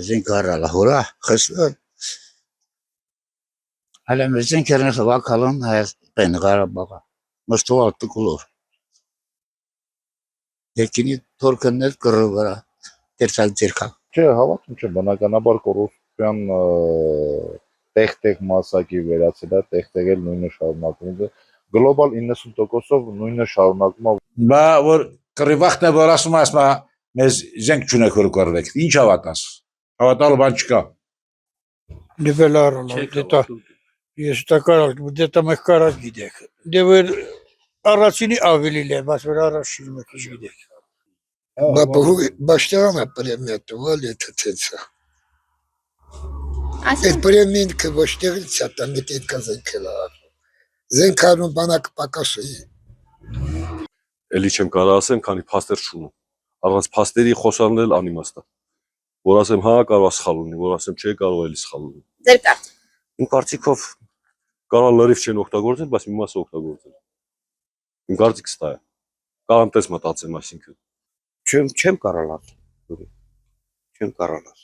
զինքարալա հորա խսը հələ զինքերն խվակալն հայաստան Ղարաբաղը մստուալ տկուլոր եկինի թորքներ կռվրա դերցալ ձերքա Չէ, հավատում չէ, բնականաբար կոռուպցիան տեղ-տեղ մասակի վերացել է, տեղ-տեղ էլ նույնը շարունակվում է։ Գլոբալ 90%-ով նույնը շարունակվում է։ Բա որ կռիվախն է որ ասում ասма մեզ զենք չունեք որ կռվեք։ Ինչ հավատաս։ Հավատալու բան չկա։ Դեվելարը դետա ես տակարալ դետա մեկ կարակ գիտեք։ Դե որ առաջինի ավելի լեվաս որ առաջին մեկ գիտեք։ Баштана приметували это. Это приметка баштица там это казакела. Зенкарուն բանակ պակասի։ Էլի չեմ կարող ասեմ, քանի փաստեր չունեմ։ Առանց փաստերի խոսալնել անիմաստ է։ Որ ասեմ հա կարող է սխալ լինի, որ ասեմ չէ կարող էլի սխալ լինի։ Ձեր կարծիքով։ Իմ կարծիքով կարող լրիվ չեն օգտագործել, բայց մի մասը օգտագործել։ Իմ կարծիքս դա է։ Կարամ տես մտածեմ, այսինքն։ Չեմ կարող ասել։ Չեմ կարող ասել։